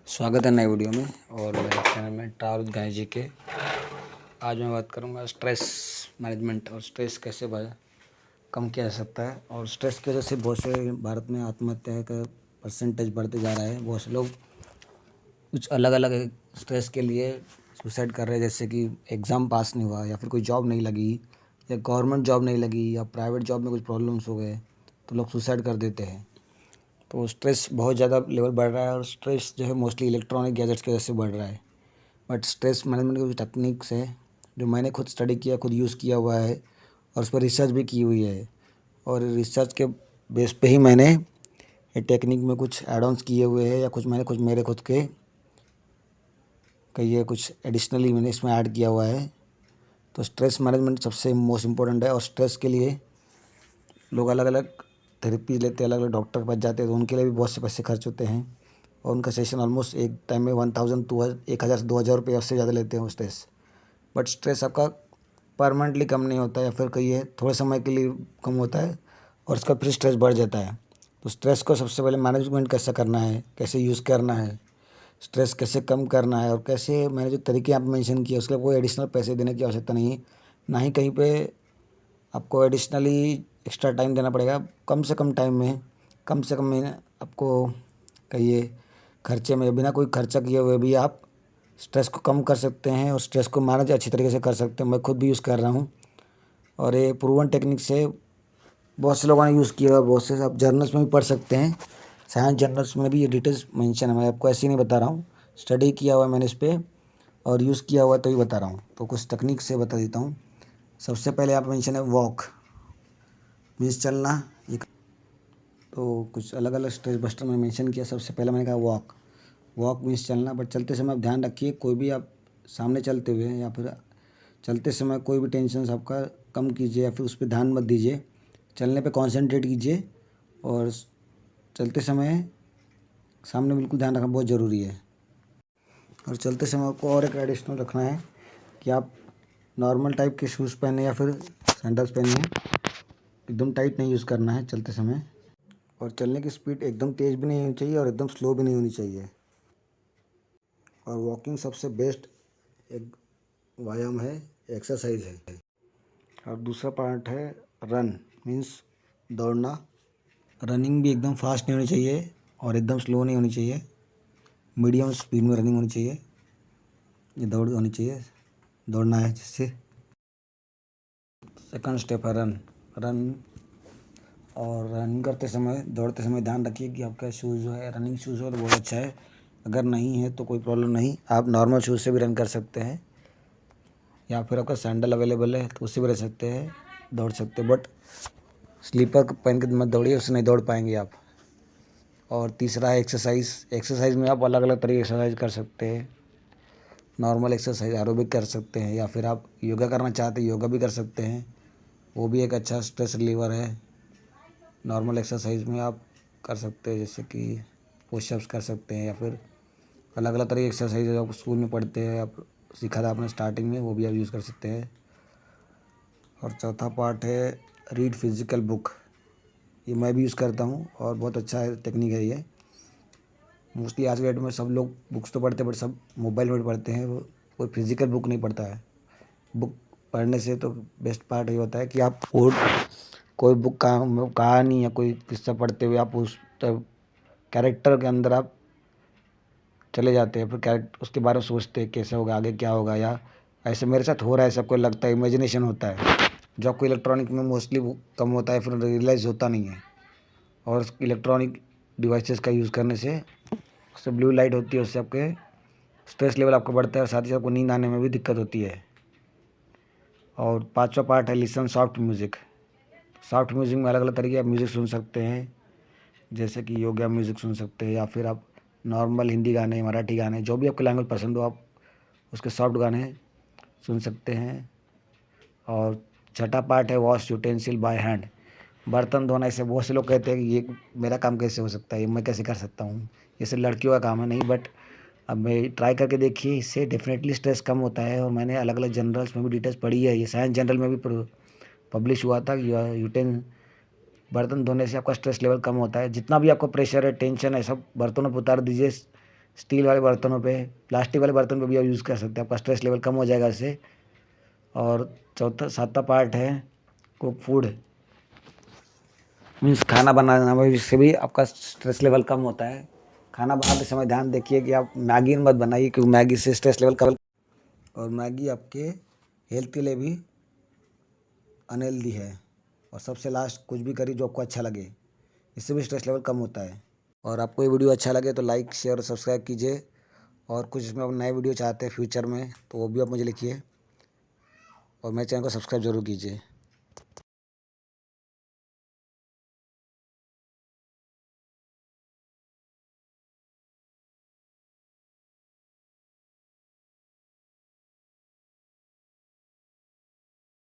स्वागत है नए वीडियो में और मेरे चैनल में ट्रैवल गाय जी के। आज मैं बात करूंगा स्ट्रेस मैनेजमेंट और स्ट्रेस कैसे कम किया जा सकता है। और स्ट्रेस की वजह से बहुत से भारत में आत्महत्या का परसेंटेज बढ़ते जा रहा है। बहुत से लोग कुछ अलग अलग स्ट्रेस के लिए सुसाइड कर रहे हैं, जैसे कि एग्ज़ाम पास नहीं हुआ या फिर कोई जॉब नहीं लगी या गवर्नमेंट जॉब नहीं लगी या प्राइवेट जॉब में कुछ प्रॉब्लम्स हो गए तो लोग सुसाइड कर देते हैं। तो स्ट्रेस बहुत ज़्यादा लेवल बढ़ रहा है और स्ट्रेस जो है मोस्टली इलेक्ट्रॉनिक गैजेट्स की वजह से बढ़ रहा है। बट स्ट्रेस मैनेजमेंट की कुछ टेक्निक्स है जो मैंने खुद स्टडी किया, खुद यूज़ किया हुआ है और उस पर रिसर्च भी की हुई है। और रिसर्च के बेस पे ही मैंने ये टेक्निक में कुछ एड ऑन्स किए हुए हैं या कुछ मेरे खुद के कहिए कुछ एडिशनली मैंने इसमें ऐड किया हुआ है। तो स्ट्रेस मैनेजमेंट सबसे मोस्ट इम्पोर्टेंट है और स्ट्रेस के लिए लोग अलग अलग थेरेपी लेते हैं, अलग अलग डॉक्टर के पास जाते हैं, तो उनके लिए भी बहुत से पैसे खर्च होते हैं और उनका सेशन ऑलमोस्ट एक टाइम में 1000 से 2000 रुपये उससे ज़्यादा लेते हैं वो स्ट्रेस। बट स्ट्रेस आपका परमानेंटली कम नहीं होता या फिर कहिए थोड़े समय के लिए कम होता है और उसका फिर स्ट्रेस बढ़ जाता है। तो स्ट्रेस को सबसे पहले मैनेजमेंट कैसे करना है, कैसे यूज़ करना है, स्ट्रेस कैसे कम करना है और कैसे मैंने जो तरीके यहाँ पे मेंशन किए उसके लिए कोई एडिशनल पैसे देने की आवश्यकता नहीं है, ना ही कहीं पे आपको एडिशनली एक्स्ट्रा टाइम देना पड़ेगा। कम से कम टाइम में कम से कम महीने आपको कहिए खर्चे में बिना कोई खर्चा किए हुए भी आप स्ट्रेस को कम कर सकते हैं और स्ट्रेस को मैनेज अच्छी तरीके से कर सकते हैं। मैं खुद भी यूज़ कर रहा हूँ और ये प्रूवन टेक्निक से बहुत से लोगों ने यूज़ किया हुआ, बहुत से आप जर्नल्स में भी पढ़ सकते हैं। साइंस जर्नल्स में भी ये डिटेल्स मेंशन है, मैं आपको ऐसे ही नहीं बता रहा हूँ, स्टडी किया हुआ है मैंने इस पर और यूज़ किया हुआ है तो ही बता रहा हूँ। तो कुछ टेक्निक से बता देता हूँ। सबसे पहले आप मेंशन है वॉक, मीन्स चलना। एक तो कुछ अलग अलग स्ट्रेस बस्टर में मेंशन किया। सबसे पहले मैंने कहा वॉक, वॉक मीन्स चलना। बट चलते समय आप ध्यान रखिए कोई भी आप सामने चलते हुए या फिर चलते समय कोई भी टेंशन आपका कम कीजिए या फिर उस पर ध्यान मत दीजिए। चलने पे कंसंट्रेट कीजिए और चलते समय सामने बिल्कुल ध्यान रखना बहुत ज़रूरी है। और चलते समय आपको और एक एडिशनल रखना है कि आप नॉर्मल टाइप के शूज़ पहने या फिर सैंडल्स पहनिए, एकदम टाइट नहीं यूज़ करना है चलते समय। और चलने की स्पीड एकदम तेज़ भी नहीं होनी चाहिए और एकदम स्लो भी नहीं होनी चाहिए। और वॉकिंग सबसे बेस्ट एक व्यायाम है, एक्सरसाइज है। और दूसरा पार्ट है रन, मीन्स दौड़ना। रनिंग भी एकदम फास्ट नहीं होनी चाहिए और एकदम स्लो नहीं होनी चाहिए, मीडियम स्पीड में रनिंग होनी चाहिए। ये दौड़ होनी चाहिए, दौड़ना है जिससे। सेकंड स्टेप है रन। रन और रनिंग करते समय, दौड़ते समय ध्यान रखिए कि आपका शूज़ जो है रनिंग शूज़ हो तो बहुत अच्छा है। अगर नहीं है तो कोई प्रॉब्लम नहीं, आप नॉर्मल शूज़ से भी रन कर सकते हैं या फिर आपका सैंडल अवेलेबल है तो उससे भी रह सकते हैं, दौड़ सकते हैं। बट स्लीपर पहन के मत दौड़िए, उससे नहीं दौड़ पाएंगे आप। और तीसरा है एक्सरसाइज। एक्सरसाइज में आप अलग अलग तरह की एक्सरसाइज कर सकते हैं। नॉर्मल एक्सरसाइज एरोबिक कर सकते हैं या फिर आप योगा करना चाहते हैं योगा भी कर सकते हैं, वो भी एक अच्छा स्ट्रेस रिलीवर है। नॉर्मल एक्सरसाइज में आप कर सकते हैं जैसे कि पुशअप्स कर सकते हैं या फिर अलग अलग तरह की एक्सरसाइज आप स्कूल में पढ़ते हैं, आप सीखा था आपने स्टार्टिंग में, वो भी आप यूज़ कर सकते हैं। और चौथा पार्ट है रीड फिजिकल बुक। ये मैं भी यूज़ करता हूँ और बहुत अच्छा है, टेक्निक है ये। मोस्टली आज के डेट में सब लोग बुक्स तो पढ़ते हैं बट सब मोबाइल में पढ़ते हैं, वो कोई फिजिकल बुक नहीं पढ़ता है। बुक पढ़ने से तो बेस्ट पार्ट ये होता है कि आप कोई बुक कहानी या कोई किस्सा पढ़ते हुए आप उस कैरेक्टर के अंदर आप चले जाते हैं, फिर कैरेक्टर उसके बारे में सोचते हैं कैसे होगा, आगे क्या होगा, या ऐसे मेरे साथ हो रहा है, सबको लगता है, इमेजिनेशन होता है जो आपको इलेक्ट्रॉनिक में मोस्टली कम होता है, फिर रियलाइज़ होता नहीं है। और इलेक्ट्रॉनिक डिवाइसेस का यूज़ करने से उससे ब्लू लाइट होती है, उससे आपके स्ट्रेस लेवल आपका बढ़ता है और साथ ही आपको नींद आने में भी दिक्कत होती है। और पांचवा पार्ट है listen soft music. Soft music में अलग अलग तरीके के म्यूज़िक सुन सकते हैं, जैसे कि योगा म्यूज़िक सुन सकते हैं या फिर आप नॉर्मल हिंदी गाने, मराठी गाने, जो भी आपको लैंग्वेज पसंद हो आप उसके सॉफ्ट गाने सुन सकते हैं। और छठा पार्ट है वॉश यूटेंसिल बाय हैंड। बर्तन धोना, इसे बहुत से लोग कहते हैं कि ये मेरा काम कैसे हो सकता है, ये मैं कैसे कर सकता हूँ, ये सिर्फ लड़कियों का काम है। नहीं, बट अब मैं ट्राई करके देखिए, इससे डेफिनेटली स्ट्रेस कम होता है। और मैंने अलग अलग जर्नल्स में भी डिटेल्स पढ़ी है, ये साइंस जर्नल में भी पब्लिश हुआ था कि बर्तन धोने से आपका स्ट्रेस लेवल कम होता है। जितना भी आपको प्रेशर है, टेंशन है, सब बर्तनों पर उतार दीजिए, स्टील वाले बर्तनों पे, प्लास्टिक वाले बर्तन पे भी आप यूज़ कर सकते हैं, आपका स्ट्रेस लेवल कम हो जाएगा इससे। और सातवां पार्ट है कुक फूड, मीन्स खाना बनाना में, इससे भी आपका स्ट्रेस लेवल कम होता है। खाना बनाते समय ध्यान देखिए कि आप मैगी मत बनाइए, क्योंकि मैगी से स्ट्रेस लेवल कम, और मैगी आपके हेल्थ के लिए भी अनहेल्दी है। और सबसे लास्ट, कुछ भी करिए जो आपको अच्छा लगे, इससे भी स्ट्रेस लेवल कम होता है। और आपको ये वीडियो अच्छा लगे तो लाइक शेयर और सब्सक्राइब कीजिए। और कुछ इसमें आप नए वीडियो चाहते हैं फ्यूचर में तो वो भी आप मुझे लिखिए, और मेरे चैनल को सब्सक्राइब जरूर कीजिए।